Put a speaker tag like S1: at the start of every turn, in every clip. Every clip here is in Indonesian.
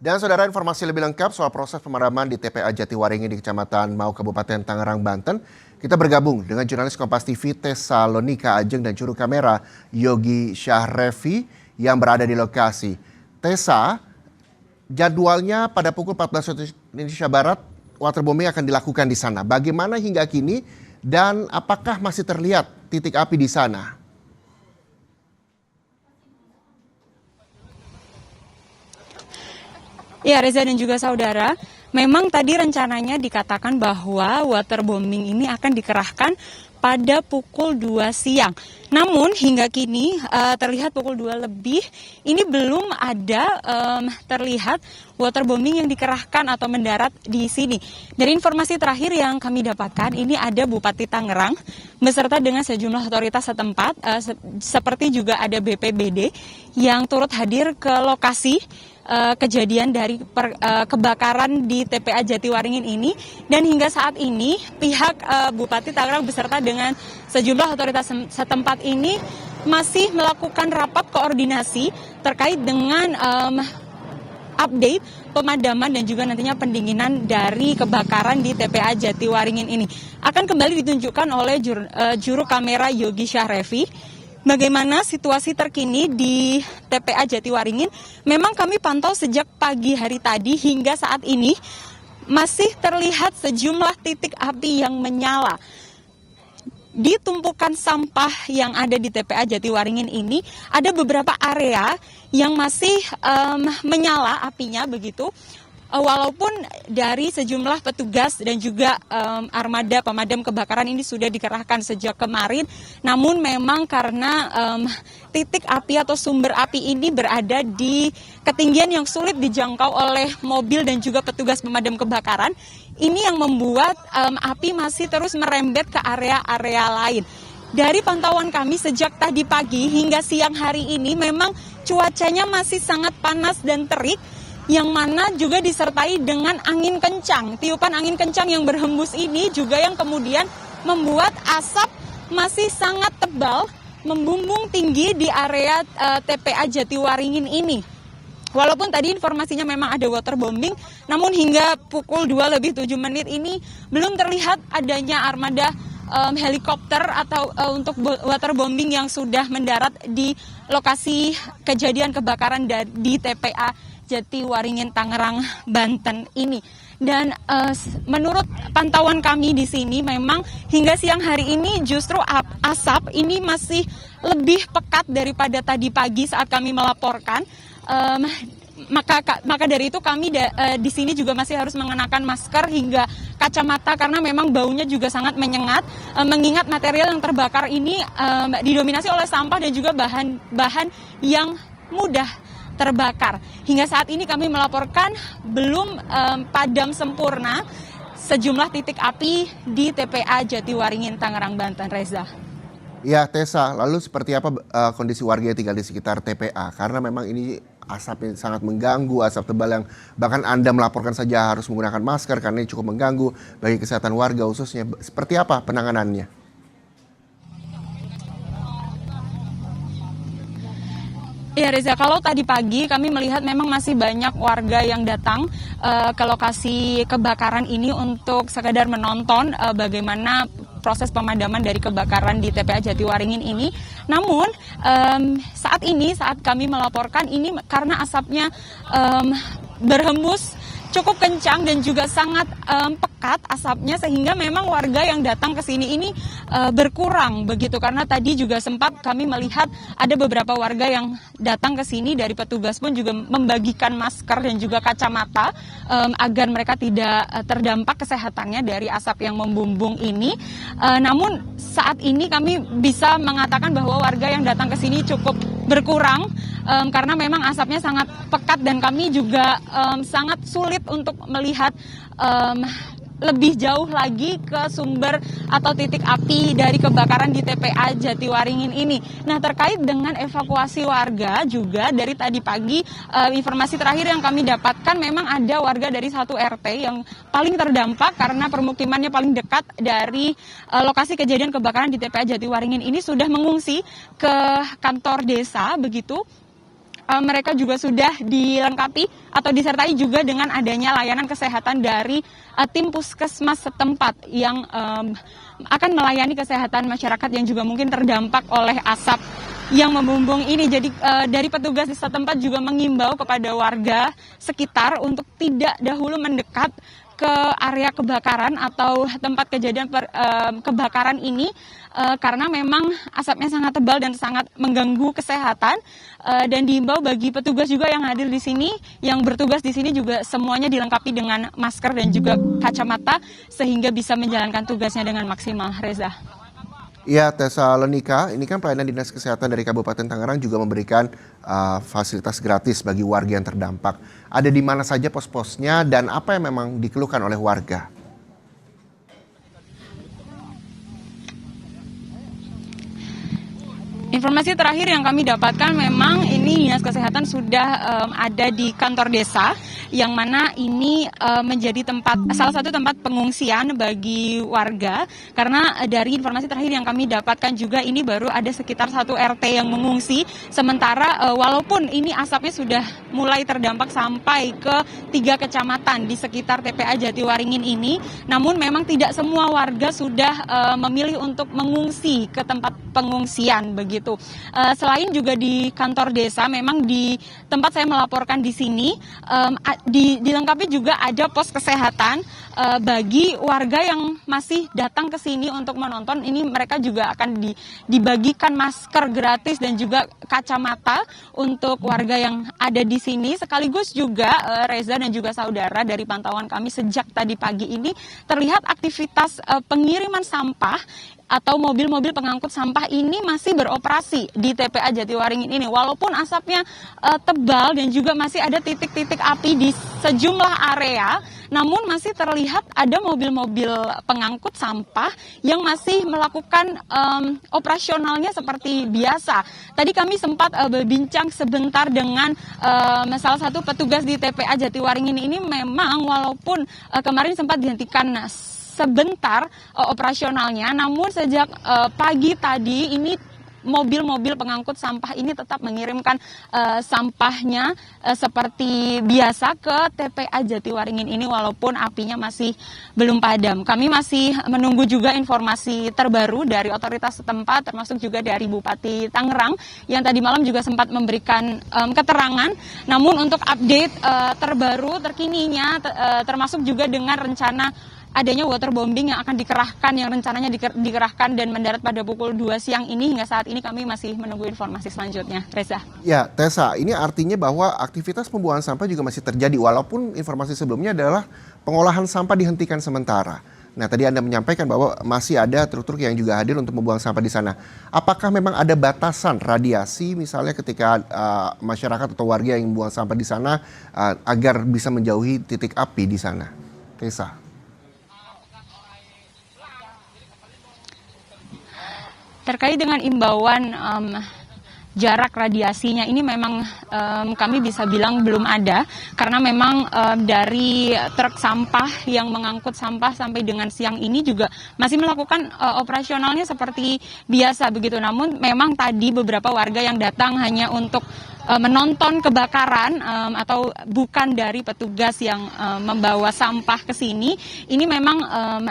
S1: Dan saudara, informasi lebih lengkap soal proses pemadaman di TPA Jatiwaringin di Kecamatan Mau, Kabupaten Tangerang, Banten. Kita bergabung dengan jurnalis Kompas TV Tesalonika Ajeng dan juru kamera Yogi Syahrevi yang berada di lokasi. Tessa, jadwalnya pada pukul 14 waktu Indonesia Barat, waterbombing akan dilakukan di sana. Bagaimana hingga kini dan apakah masih terlihat titik api di sana?
S2: Ya, Reza dan juga saudara, memang tadi rencananya dikatakan bahwa waterbombing ini akan dikerahkan pada pukul 2 siang. Namun hingga kini terlihat pukul 2 lebih, ini belum ada terlihat waterbombing yang dikerahkan atau mendarat di sini. Dari informasi terakhir yang kami dapatkan, ini ada Bupati Tangerang beserta dengan sejumlah otoritas setempat, seperti juga ada BPBD yang turut hadir ke lokasi kejadian dari kebakaran di TPA Jatiwaringin ini, dan hingga saat ini pihak Bupati Tangerang beserta dengan sejumlah otoritas setempat ini masih melakukan rapat koordinasi terkait dengan update pemadaman dan juga nantinya pendinginan dari kebakaran di TPA Jatiwaringin ini. Akan kembali ditunjukkan oleh juru kamera Yogi Syahrevi. Bagaimana situasi terkini di TPA Jatiwaringin? Memang kami pantau sejak pagi hari tadi hingga saat ini masih terlihat sejumlah titik api yang menyala. Di tumpukan sampah yang ada di TPA Jatiwaringin ini ada beberapa area yang masih menyala apinya begitu. Walaupun dari sejumlah petugas dan juga armada pemadam kebakaran ini sudah dikerahkan sejak kemarin, namun memang karena titik api atau sumber api ini berada di ketinggian yang sulit dijangkau oleh mobil dan juga petugas pemadam kebakaran, ini yang membuat api masih terus merembet ke area-area lain. Dari pantauan kami sejak tadi pagi hingga siang hari ini memang cuacanya masih sangat panas dan terik, yang mana juga disertai dengan angin kencang. Tiupan angin kencang yang berhembus ini juga yang kemudian membuat asap masih sangat tebal membumbung tinggi di area TPA Jatiwaringin ini. Walaupun tadi informasinya memang ada waterbombing, namun hingga pukul 2 lebih 7 menit ini belum terlihat adanya armada helikopter atau untuk waterbombing yang sudah mendarat di lokasi kejadian kebakaran di TPA Jatiwaringin Tangerang, Banten ini. Dan menurut pantauan kami di sini memang hingga siang hari ini justru asap ini masih lebih pekat daripada tadi pagi saat kami melaporkan. Maka dari itu kami di sini juga masih harus mengenakan masker hingga kacamata karena memang baunya juga sangat menyengat, mengingat material yang terbakar ini didominasi oleh sampah dan juga bahan yang mudah terbakar. Hingga saat ini kami melaporkan belum padam sempurna sejumlah titik api di TPA Jatiwaringin Tangerang, Banten, Reza.
S1: Ya, Tessa, lalu seperti apa kondisi warga yang tinggal di sekitar TPA? Karena memang ini asapnya sangat mengganggu, asap tebal yang bahkan Anda melaporkan saja harus menggunakan masker karena ini cukup mengganggu bagi kesehatan warga khususnya. Seperti apa penanganannya?
S2: Ya Reza, kalau tadi pagi kami melihat memang masih banyak warga yang datang ke lokasi kebakaran ini untuk sekadar menonton bagaimana proses pemadaman dari kebakaran di TPA Jatiwaringin ini. Namun saat kami melaporkan ini karena asapnya berhembus cukup kencang dan juga sangat pekat asapnya, sehingga memang warga yang datang ke sini ini berkurang begitu, karena tadi juga sempat kami melihat ada beberapa warga yang datang ke sini, dari petugas pun juga membagikan masker dan juga kacamata agar mereka tidak terdampak kesehatannya dari asap yang membumbung ini. Namun saat ini kami bisa mengatakan bahwa warga yang datang ke sini cukup berkurang karena memang asapnya sangat pekat dan kami juga sangat sulit untuk melihat lebih jauh lagi ke sumber atau titik api dari kebakaran di TPA Jatiwaringin ini. Nah, terkait dengan evakuasi warga juga dari tadi pagi, informasi terakhir yang kami dapatkan memang ada warga dari satu RT yang paling terdampak karena permukimannya paling dekat dari lokasi kejadian kebakaran di TPA Jatiwaringin ini sudah mengungsi ke kantor desa begitu. mereka juga sudah dilengkapi atau disertai juga dengan adanya layanan kesehatan dari tim puskesmas setempat yang akan melayani kesehatan masyarakat yang juga mungkin terdampak oleh asap yang membumbung ini. Jadi dari petugas di setempat juga mengimbau kepada warga sekitar untuk tidak dahulu mendekat ke area kebakaran atau tempat kejadian kebakaran ini karena memang asapnya sangat tebal dan sangat mengganggu kesehatan, dan diimbau bagi petugas juga yang hadir di sini, yang bertugas di sini juga semuanya dilengkapi dengan masker dan juga kacamata sehingga bisa menjalankan tugasnya dengan maksimal. Reza.
S1: Ya, Tessa Lonika, ini kan pelayanan Dinas Kesehatan dari Kabupaten Tangerang juga memberikan fasilitas gratis bagi warga yang terdampak. Ada di mana saja pos-posnya dan apa yang memang dikeluhkan oleh warga?
S2: Informasi terakhir yang kami dapatkan memang ini Dinas Kesehatan sudah ada di kantor desa, yang mana ini menjadi salah satu tempat pengungsian bagi warga, karena dari informasi terakhir yang kami dapatkan juga ini baru ada sekitar 1 RT yang mengungsi, sementara walaupun ini asapnya sudah mulai terdampak sampai ke 3 kecamatan di sekitar TPA Jatiwaringin ini, namun memang tidak semua warga sudah memilih untuk mengungsi ke tempat pengungsian begitu. Selain juga di kantor desa, memang di tempat saya melaporkan di sini dilengkapi juga ada pos kesehatan bagi warga yang masih datang ke sini untuk menonton. Ini mereka juga akan dibagikan masker gratis dan juga kacamata untuk warga yang ada di sini. Sekaligus juga Reza dan juga saudara, dari pantauan kami sejak tadi pagi ini terlihat aktivitas pengiriman sampah atau mobil-mobil pengangkut sampah ini masih beroperasi di TPA Jatiwaringin ini. Walaupun asapnya tebal dan juga masih ada titik-titik api di sejumlah area, namun masih terlihat ada mobil-mobil pengangkut sampah yang masih melakukan operasionalnya seperti biasa. Tadi kami sempat berbincang sebentar dengan salah satu petugas di TPA Jatiwaringin ini. Memang walaupun kemarin sempat dihentikan sebentar operasionalnya, namun sejak pagi tadi ini mobil-mobil pengangkut sampah ini tetap mengirimkan sampahnya seperti biasa ke TPA Jatiwaringin ini, walaupun apinya masih belum padam. Kami masih menunggu juga informasi terbaru dari otoritas setempat, termasuk juga dari Bupati Tangerang yang tadi malam juga sempat memberikan keterangan. Namun untuk update terbaru terkininya, termasuk juga dengan rencana adanya waterbombing yang akan dikerahkan, yang rencananya dikerahkan dan mendarat pada pukul 2 siang ini, hingga saat ini kami masih menunggu informasi selanjutnya. Reza.
S1: Ya, Tessa, ini artinya bahwa aktivitas pembuangan sampah juga masih terjadi, walaupun informasi sebelumnya adalah pengolahan sampah dihentikan sementara. Nah, tadi Anda menyampaikan bahwa masih ada truk-truk yang juga hadir untuk membuang sampah di sana. Apakah memang ada batasan radiasi misalnya ketika masyarakat atau warga yang membuang sampah di sana agar bisa menjauhi titik api di sana? Tessa.
S2: Terkait dengan imbauan jarak radiasinya ini memang kami bisa bilang belum ada, karena memang dari truk sampah yang mengangkut sampah sampai dengan siang ini juga masih melakukan operasionalnya seperti biasa begitu. Namun memang tadi beberapa warga yang datang hanya untuk menonton kebakaran atau bukan dari petugas yang membawa sampah ke sini, ini memang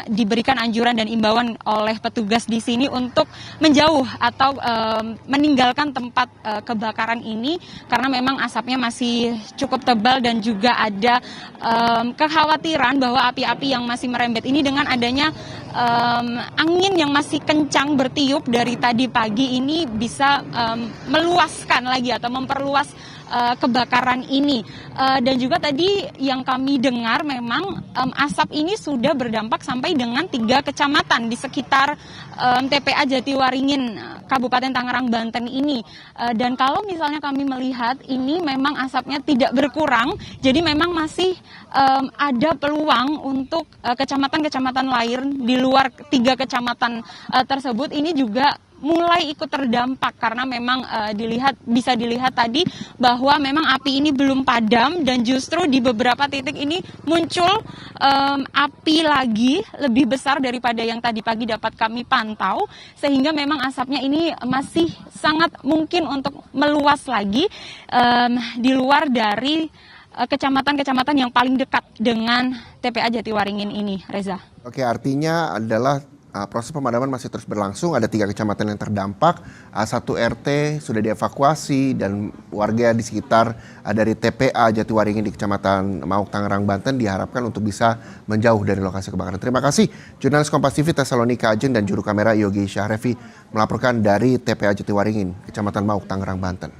S2: diberikan anjuran dan imbauan oleh petugas di sini untuk menjauh atau meninggalkan tempat kebakaran ini, karena memang asapnya masih cukup tebal dan juga ada kekhawatiran bahwa api-api yang masih merembet ini dengan adanya angin yang masih kencang bertiup dari tadi pagi ini bisa meluaskan lagi atau memperluas kebakaran ini. Dan juga tadi yang kami dengar memang asap ini sudah berdampak sampai dengan 3 kecamatan di sekitar TPA Jatiwaringin, Kabupaten Tangerang, Banten ini. Dan kalau misalnya kami melihat ini memang asapnya tidak berkurang, jadi memang masih ada peluang untuk kecamatan-kecamatan lain di luar 3 kecamatan tersebut ini juga mulai ikut terdampak karena memang bisa dilihat tadi bahwa memang api ini belum padam dan justru di beberapa titik ini muncul api lagi lebih besar daripada yang tadi pagi dapat kami pantau, sehingga memang asapnya ini masih sangat mungkin untuk meluas lagi di luar dari kecamatan-kecamatan yang paling dekat dengan TPA Jatiwaringin ini, Reza.
S1: Oke, artinya adalah proses pemadaman masih terus berlangsung. Ada 3 kecamatan yang terdampak, 1 RT sudah dievakuasi dan warga di sekitar dari TPA Jatiwaringin di Kecamatan Mauk, Tangerang, Banten diharapkan untuk bisa menjauh dari lokasi kebakaran. Terima kasih jurnalis Kompas TV Tesalonika Ajeng dan juru kamera Yogi Syahrevi melaporkan dari TPA Jatiwaringin, Kecamatan Mauk, Tangerang, Banten.